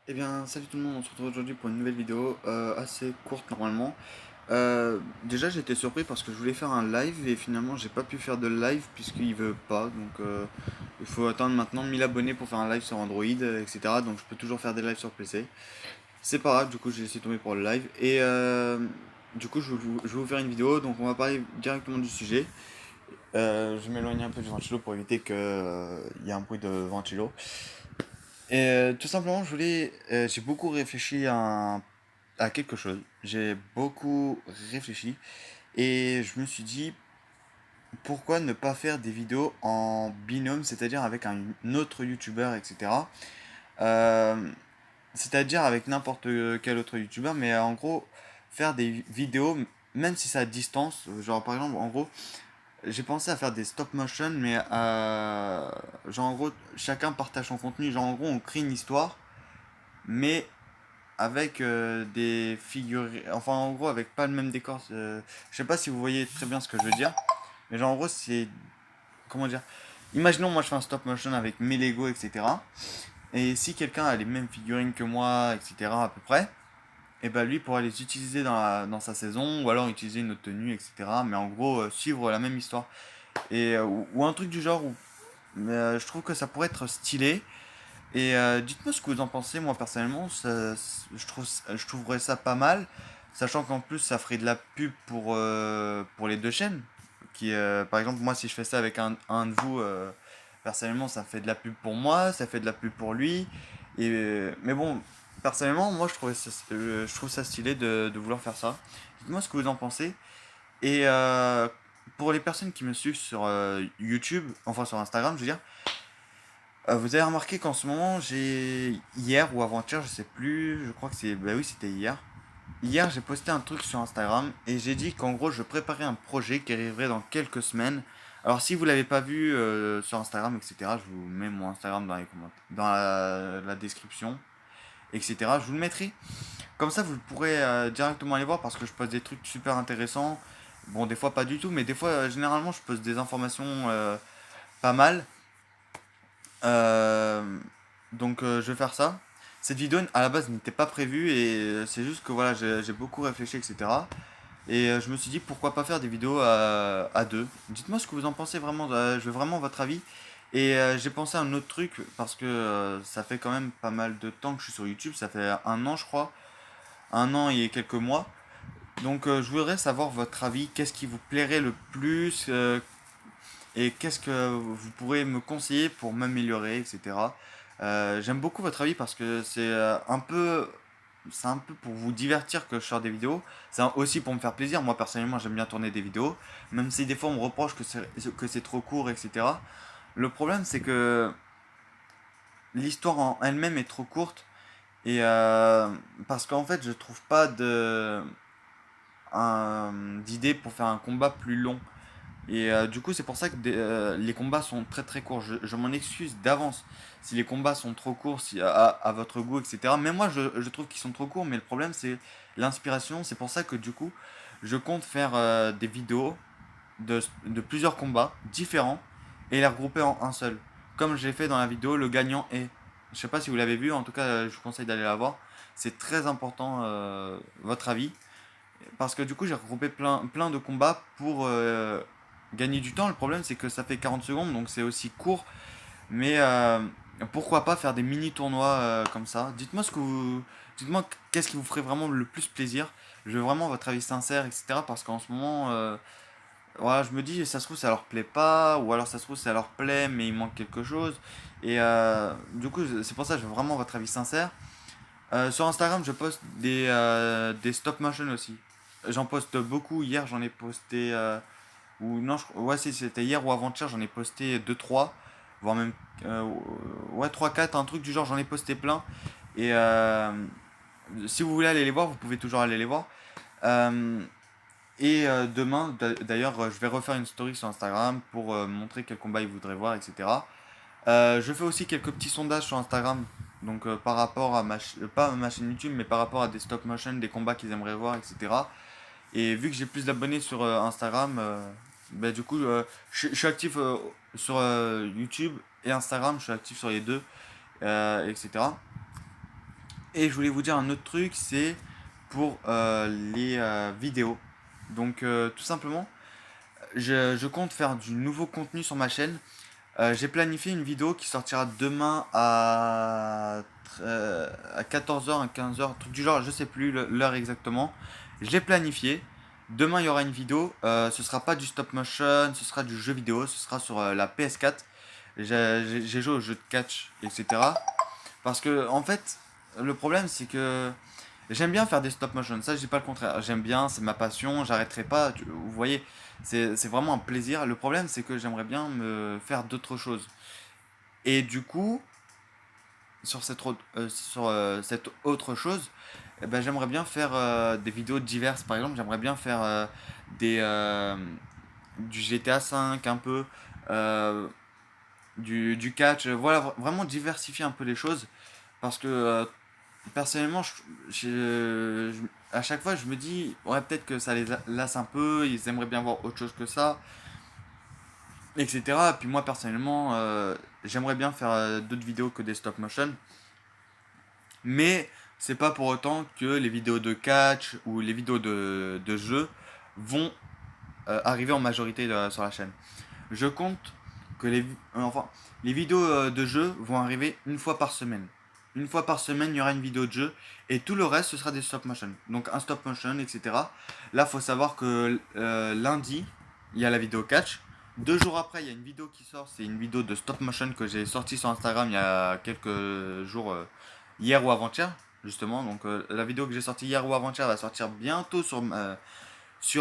Eh bien, salut tout le monde, on se retrouve aujourd'hui pour une nouvelle vidéo assez courte normalement. Déjà, j'étais surpris parce que je voulais faire un live et finalement, j'ai pas pu faire de live puisqu'il veut pas. Donc, il faut attendre maintenant 1000 abonnés pour faire un live sur Android, etc. Donc, je peux toujours faire des lives sur PC. C'est pas grave, du coup, j'ai laissé tomber pour le live. Et du coup, je vais vous faire une vidéo. Donc, on va parler directement du sujet. Je vais m'éloigner un peu du ventilo pour éviter qu'il y ait un bruit de ventilo. Et tout simplement, j'ai beaucoup réfléchi à quelque chose. J'ai beaucoup réfléchi et je me suis dit pourquoi ne pas faire des vidéos en binôme, c'est-à-dire avec un autre youtubeur, etc. Euh, C'est-à-dire avec n'importe quel autre youtubeur, mais en gros, faire des vidéos, même si c'est à distance, genre par exemple, en gros, j'ai pensé à faire des stop motion, mais genre en gros, chacun partage son contenu, genre en gros, on crée une histoire mais avec des figurines, enfin en gros avec pas le même décor. Je sais pas si vous voyez très bien ce que je veux dire, mais genre en gros c'est, comment dire, imaginons moi je fais un stop motion avec mes Lego, etc. Et si quelqu'un a les mêmes figurines que moi, etc. à peu près, et ben lui pourrait les utiliser dans sa saison, ou alors utiliser une autre tenue, etc. Mais en gros suivre la même histoire. Et, ou un truc du genre où je trouve que ça pourrait être stylé. Et dites-moi ce que vous en pensez. Moi personnellement, je trouverais ça pas mal, sachant qu'en plus ça ferait de la pub pour les deux chaînes. Par exemple, moi si je fais ça avec un de vous, personnellement ça fait de la pub pour moi, ça fait de la pub pour lui. Mais bon, personnellement, moi je trouve ça stylé de vouloir faire ça. Dites-moi ce que vous en pensez. Et pour les personnes qui me suivent sur YouTube, enfin sur Instagram, je veux dire. Vous avez remarqué qu'en ce moment, j'ai hier ou avant-hier, je sais plus, je crois que c'est, bah oui, c'était hier. Hier, j'ai posté un truc sur Instagram et j'ai dit qu'en gros, je préparais un projet qui arriverait dans quelques semaines. Alors, si vous l'avez pas vu sur Instagram, etc., je vous mets mon Instagram dans les commentaires, dans la description, etc. Je vous le mettrai. Comme ça, vous pourrez directement aller voir parce que je poste des trucs super intéressants. Bon, des fois pas du tout, mais des fois, généralement, je poste des informations pas mal. Euh, je vais faire ça. Cette vidéo à la base n'était pas prévue et c'est juste que voilà, j'ai beaucoup réfléchi, etc. Et je me suis dit pourquoi pas faire des vidéos à deux. Dites-moi ce que vous en pensez vraiment, je veux vraiment votre avis. Et j'ai pensé à un autre truc parce que ça fait quand même pas mal de temps que je suis sur YouTube, ça fait un an je crois, un an et quelques mois. Donc je voudrais savoir votre avis, qu'est-ce qui vous plairait le plus, et qu'est-ce que vous pourrez me conseiller pour m'améliorer, etc. J'aime beaucoup votre avis parce que c'est un peu pour vous divertir que je sors des vidéos. C'est aussi pour me faire plaisir. Moi personnellement, j'aime bien tourner des vidéos, même si des fois on me reproche que c'est trop court, etc. Le problème, c'est que l'histoire en elle-même est trop courte et parce qu'en fait, je trouve pas d'idée pour faire un combat plus long. Et du coup, c'est pour ça que les combats sont très très courts. Je m'en excuse d'avance si les combats sont trop courts, si, à votre goût, etc. Mais moi, je trouve qu'ils sont trop courts, mais le problème, c'est l'inspiration. C'est pour ça que du coup, je compte faire des vidéos de plusieurs combats différents et les regrouper en un seul. Comme j'ai fait dans la vidéo, le gagnant est. Je sais pas si vous l'avez vu, en tout cas, je vous conseille d'aller la voir. C'est très important, votre avis. Parce que du coup, j'ai regroupé plein de combats pour gagner du temps. Le problème, c'est que ça fait 40 secondes, donc c'est aussi court. Mais pourquoi pas faire des mini tournois comme ça. Dites-moi qu'est-ce qui vous ferait vraiment le plus plaisir. Je veux vraiment votre avis sincère, etc. Parce qu'en ce moment, voilà, je me dis, ça se trouve, ça leur plaît pas. Ou alors ça se trouve, ça leur plaît, mais il manque quelque chose. Et du coup, c'est pour ça que je veux vraiment votre avis sincère. Sur Instagram, je poste des stop motion aussi. J'en poste beaucoup. Hier, j'en ai posté. Ou non, ouais, c'était hier ou avant-hier, j'en ai posté deux trois voire même. euh, ouais, trois quatre un truc du genre, j'en ai posté plein. Et si vous voulez aller les voir, vous pouvez toujours aller les voir. Euh, et demain, d'ailleurs, je vais refaire une story sur Instagram pour montrer quel combat ils voudraient voir, etc. Je fais aussi quelques petits sondages sur Instagram, donc par rapport à pas à ma chaîne YouTube, mais par rapport à des stop motion, des combats qu'ils aimeraient voir, etc. Et vu que j'ai plus d'abonnés sur Instagram, bah, du coup, je suis actif sur YouTube et Instagram, je suis actif sur les deux, etc. Et je voulais vous dire un autre truc, c'est pour les vidéos. Donc tout simplement, je compte faire du nouveau contenu sur ma chaîne. J'ai planifié une vidéo qui sortira demain à 14h, à 15h, truc du genre, je sais plus l'heure exactement. J'ai planifié. Demain, il y aura une vidéo. Ce sera pas du stop motion, ce sera du jeu vidéo, ce sera sur la PS4. J'ai joué au jeu de catch, etc. Parce que, en fait, le problème, c'est que j'aime bien faire des stop motion. Ça, je dis pas le contraire. J'aime bien, c'est ma passion, j'arrêterai pas. Vous voyez, c'est vraiment un plaisir. Le problème, c'est que j'aimerais bien me faire d'autres choses. Et du coup, sur cette autre chose, eh ben, j'aimerais bien faire des vidéos diverses. Par exemple, j'aimerais bien faire des, du GTA 5 un peu, euh, du catch. Voilà, vraiment diversifier un peu les choses. Parce que personnellement, à chaque fois, je me dis, ouais, peut-être que ça les lasse un peu, ils aimeraient bien voir autre chose que ça, etc. Puis moi, personnellement, j'aimerais bien faire d'autres vidéos que des stop motion, mais c'est pas pour autant que les vidéos de catch ou les vidéos de jeu vont arriver en majorité sur la chaîne. Je compte que enfin, les vidéos de jeu vont arriver une fois par semaine. Une fois par semaine, il y aura une vidéo de jeu et tout le reste, ce sera des stop motion. Donc un stop motion, etc. Là, faut savoir que lundi, il y a la vidéo catch. 2 jours après, il y a une vidéo qui sort. C'est une vidéo de stop motion que j'ai sortie sur Instagram il y a quelques jours, hier ou avant-hier, justement. Donc la vidéo que j'ai sortie hier ou avant-hier va sortir bientôt sur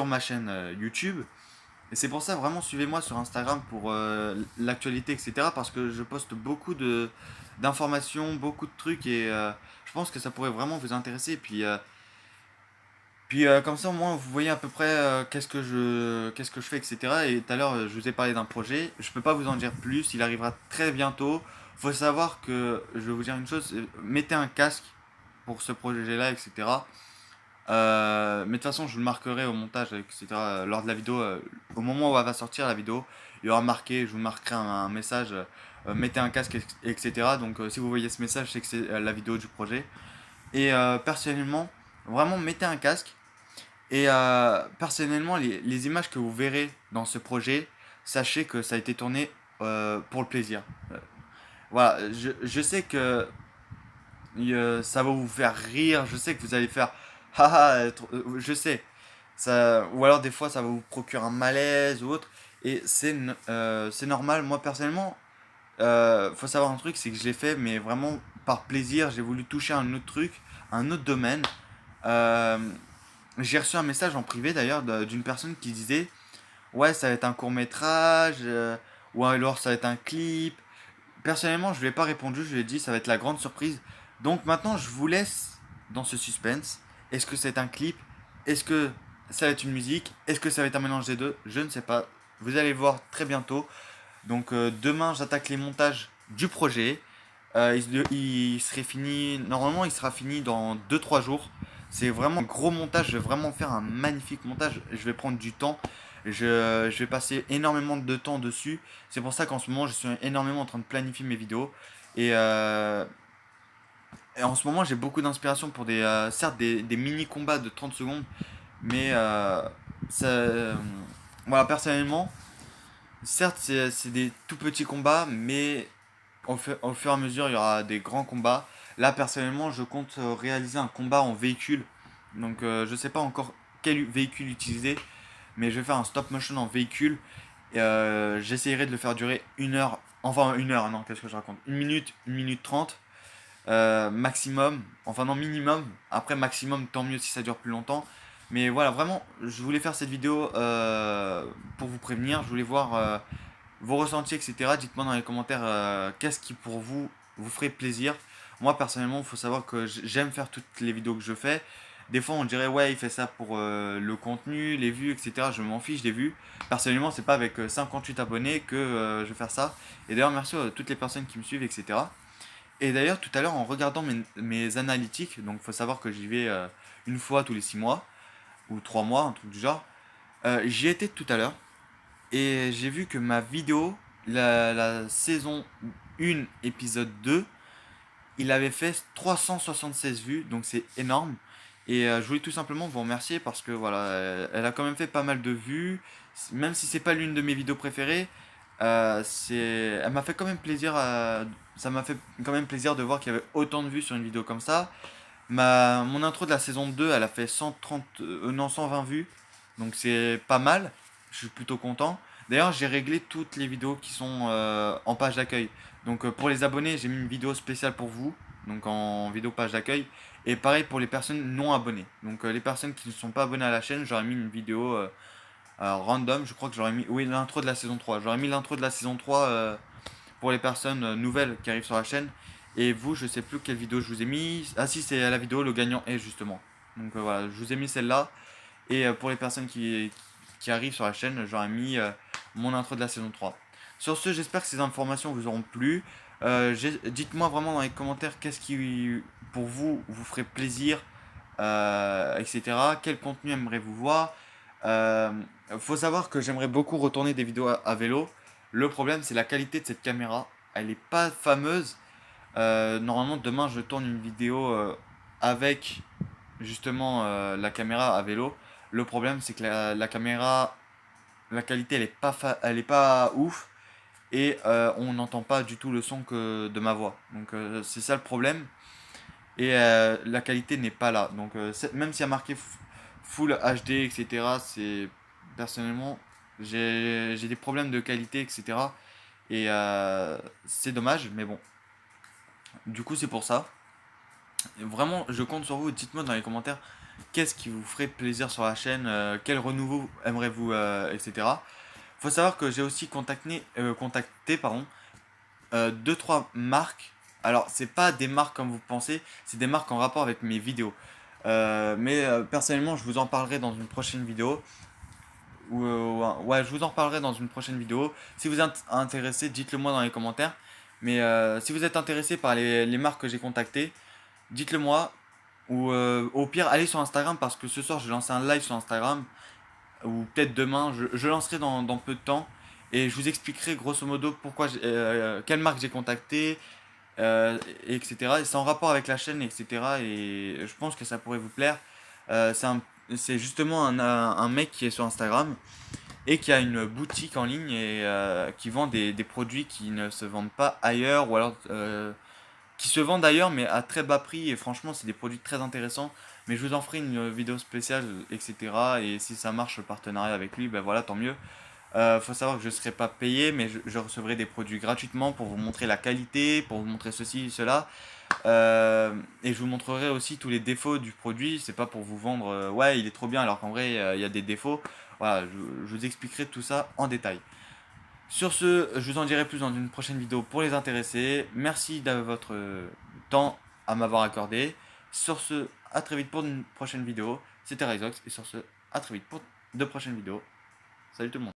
ma chaîne YouTube. Et c'est pour ça, vraiment, suivez-moi sur Instagram pour l'actualité, etc. Parce que je poste beaucoup d'informations, beaucoup de trucs et je pense que ça pourrait vraiment vous intéresser. Puis comme ça, au moins, vous voyez à peu près qu'est-ce que je fais, etc. Et tout à l'heure, je vous ai parlé d'un projet. Je peux pas vous en dire plus. Il arrivera très bientôt. Faut savoir que, je vais vous dire une chose, mettez un casque pour ce projet-là, etc. Mais de toute façon, je le marquerai au montage, etc. Lors de la vidéo, au moment où elle va sortir la vidéo, il y aura marqué, je vous marquerai un message, mettez un casque, etc. Donc si vous voyez ce message, c'est que c'est la vidéo du projet. Et personnellement, vraiment, mettez un casque. Et personnellement, les images que vous verrez dans ce projet, sachez que ça a été tourné pour le plaisir. Voilà, je sais que ça va vous faire rire, je sais que vous allez faire haha, je sais. Ça, ou alors des fois ça va vous procurer un malaise ou autre. Et c'est normal. Moi personnellement, faut savoir un truc, c'est que je l'ai fait, mais vraiment par plaisir. J'ai voulu toucher un autre truc, un autre domaine. Euh, j'ai reçu un message en privé d'ailleurs d'une personne qui disait ouais, ça va être un court métrage, ou alors ça va être un clip. Personnellement, je lui ai pas répondu, je lui ai dit ça va être la grande surprise. Donc maintenant, je vous laisse dans ce suspense. Est-ce que c'est un clip? Est-ce que ça va être une musique? Est-ce que ça va être un mélange des deux? Je ne sais pas. Vous allez le voir très bientôt. Donc demain, j'attaque les montages du projet. Il serait fini, normalement, il sera fini dans 2 3 jours. C'est vraiment un gros montage, je vais vraiment faire un magnifique montage. Je vais prendre du temps, je vais passer énormément de temps dessus. C'est pour ça qu'en ce moment, je suis énormément en train de planifier mes vidéos. Et, euh, et en ce moment, j'ai beaucoup d'inspiration pour certes des mini-combats de 30 secondes, mais voilà, personnellement, certes, c'est des tout petits combats, mais au fur et à mesure, il y aura des grands combats. Là, personnellement, je compte réaliser un combat en véhicule. Donc, je sais pas encore quel véhicule utiliser, mais je vais faire un stop motion en véhicule. Et j'essayerai de le faire durer 1 heure. Enfin, 1 heure, non, qu'est-ce que je raconte? 1 minute 30 maximum. Enfin, non, minimum. Après, maximum, tant mieux si ça dure plus longtemps. Mais voilà, vraiment, je voulais faire cette vidéo pour vous prévenir. Je voulais voir vos ressentis, etc. Dites-moi dans les commentaires qu'est-ce qui pour vous vous ferait plaisir. Moi personnellement, il faut savoir que j'aime faire toutes les vidéos que je fais. Des fois, on dirait ouais, il fait ça pour le contenu, les vues, etc. Je m'en fiche des vues. Personnellement, c'est pas avec 58 abonnés que je vais faire ça. Et d'ailleurs, merci à toutes les personnes qui me suivent, etc. Et d'ailleurs, tout à l'heure, en regardant mes analytiques, donc il faut savoir que j'y vais une fois tous les 6 mois ou 3 mois, un truc du genre. J'y étais tout à l'heure et j'ai vu que ma vidéo, la saison 1, épisode 2, il avait fait 376 vues, donc c'est énorme. Et je voulais tout simplement vous remercier parce que voilà, elle a quand même fait pas mal de vues, même si c'est pas l'une de mes vidéos préférées. Elle m'a fait quand même plaisir ça m'a fait quand même plaisir de voir qu'il y avait autant de vues sur une vidéo comme ça. Mon intro de la saison 2, elle a fait 130, non, 120 vues. Donc c'est pas mal. Je suis plutôt content. D'ailleurs, j'ai réglé toutes les vidéos qui sont en page d'accueil. Donc pour les abonnés, j'ai mis une vidéo spéciale pour vous. Donc en vidéo page d'accueil. Et pareil pour les personnes non abonnées. Donc les personnes qui ne sont pas abonnées à la chaîne, j'aurais mis une vidéo random. Je crois que j'aurais mis... Oui, l'intro de la saison 3. J'aurais mis l'intro de la saison 3 pour les personnes nouvelles qui arrivent sur la chaîne. Et vous, je sais plus quelle vidéo je vous ai mis. Ah si, c'est la vidéo le gagnant est justement. Donc voilà, je vous ai mis celle-là. Et pour les personnes qui arrivent sur la chaîne, j'aurais mis mon intro de la saison 3. Sur ce, j'espère que ces informations vous auront plu. Dites-moi vraiment dans les commentaires qu'est-ce qui, pour vous, vous ferait plaisir, etc. Quel contenu aimeriez-vous voir. Euh, Faut savoir que j'aimerais beaucoup retourner des vidéos à vélo. Le problème, c'est la qualité de cette caméra. Elle n'est pas fameuse. Normalement, demain, je tourne une vidéo avec justement la caméra à vélo. Le problème, c'est que la caméra, la qualité, elle est pas ouf et on n'entend pas du tout le son que de ma voix. Donc c'est ça le problème. Et la qualité n'est pas là. Donc même s'il y a marqué Full HD, etc., c'est personnellement, j'ai des problèmes de qualité, etc. Et c'est dommage, mais bon. Du coup, c'est pour ça. Vraiment, je compte sur vous. Dites-moi dans les commentaires qu'est-ce qui vous ferait plaisir sur la chaîne, quel renouveau aimerez-vous, etc. Faut savoir que j'ai aussi contacté pardon, 2-3 marques. Alors, c'est pas des marques comme vous pensez, c'est des marques en rapport avec mes vidéos. Mais personnellement, je vous en parlerai dans une prochaine vidéo. Ouais, je vous en reparlerai dans une prochaine vidéo. Si vous êtes intéressé, dites-le moi dans les commentaires. Mais si vous êtes intéressé par les marques que j'ai contactées, dites-le moi. Ou au pire, allez sur Instagram parce que ce soir, je vais lancer un live sur Instagram. Ou peut-être demain, je lancerai dans peu de temps. Et je vous expliquerai grosso modo quelle marque j'ai contacté, etc. Et c'est en rapport avec la chaîne, etc. Et je pense que ça pourrait vous plaire. Euh, c'est un- c'est justement un mec qui est sur Instagram et qui a une boutique en ligne et qui vend des produits qui ne se vendent pas ailleurs ou alors qui se vendent ailleurs mais à très bas prix et franchement c'est des produits très intéressants. Mais je vous en ferai une vidéo spéciale, etc. Et si ça marche le partenariat avec lui, ben voilà, tant mieux. Faut savoir que je ne serai pas payé, mais je recevrai des produits gratuitement pour vous montrer la qualité, pour vous montrer ceci, cela. Et je vous montrerai aussi tous les défauts du produit. C'est pas pour vous vendre, ouais, il est trop bien, alors qu'en vrai, il y a des défauts. Voilà, je vous expliquerai tout ça en détail. Sur ce, je vous en dirai plus dans une prochaine vidéo pour les intéressés. Merci de votre temps à m'avoir accordé. Sur ce, à très vite pour une prochaine vidéo. C'était Ryzox, et sur ce, à très vite pour de prochaines vidéos. Salut tout le monde.